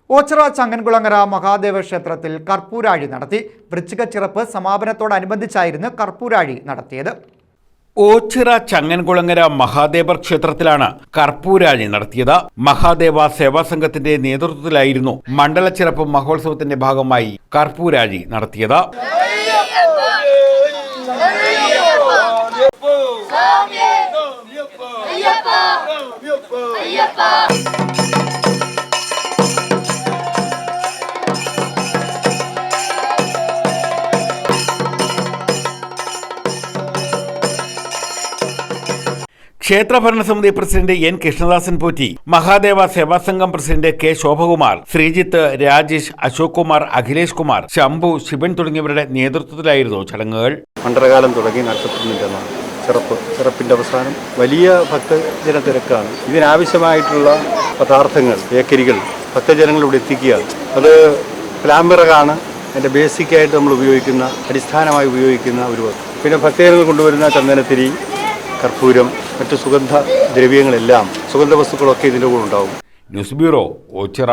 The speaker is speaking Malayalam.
ഓച്ചിറ ചങ്ങൻകുളങ്ങര മഹാദേവ ക്ഷേത്രത്തിൽ കർപ്പൂരാഴി നടത്തി. വൃശ്ചികച്ചിറപ്പ് സമാപനത്തോടനുബന്ധിച്ചായിരുന്നു കർപ്പൂരാഴി നടത്തിയത്. ഓച്ചിറ ചങ്ങൻകുളങ്ങര മഹാദേവർ ക്ഷേത്രത്തിലാണ് കർപ്പൂരാഴി നടത്തിയത്. മഹാദേവ സേവാസംഘത്തിന്റെ നേതൃത്വത്തിലായിരുന്നു മണ്ഡലച്ചിറപ്പ് മഹോത്സവത്തിന്റെ ഭാഗമായി കർപ്പൂരാഴി നടത്തിയത്. ക്ഷേത്ര ഭരണസമിതി president N Krishnadasan Potti, Mahadeva Sevasangham president K Shobhakumar, Sreejith, Rajesh, Ashok Kumar, Akhilesh Kumar, Shambhu, Shivan തുടങ്ങിയവരുടെ നേതൃത്വത്തിലായിരുന്നു ചടങ്ങുകൾ. മണ്ഡലകാലം തുടങ്ങി നടത്തപ്പെടുന്നതാണ് ചെറുപ്പിന്റെ അവസാനം വലിയ ഭക്തജന തിരക്കാണ്. ഇതിനാവശ്യമായിട്ടുള്ള പദാർത്ഥങ്ങൾ, ബേക്കറികൾ ഭക്തജനങ്ങൾ ഇവിടെ എത്തിക്കുകയാണ്. അത് പ്ലാംബിറകാണ് അതിൻ്റെ ബേസിക്കായിട്ട് നമ്മൾ ഉപയോഗിക്കുന്ന, അടിസ്ഥാനമായി ഉപയോഗിക്കുന്ന ഒരു. പിന്നെ ഭക്തജനങ്ങൾ കൊണ്ടുവരുന്ന ചന്ദനത്തിരി, കർപ്പൂരം, മറ്റു സുഗന്ധ ദ്രവ്യങ്ങളെല്ലാം, സുഗന്ധ വസ്തുക്കളൊക്കെ ഇതിൻ്റെ കൂടെ ഉണ്ടാവും. News bureau, Ochira.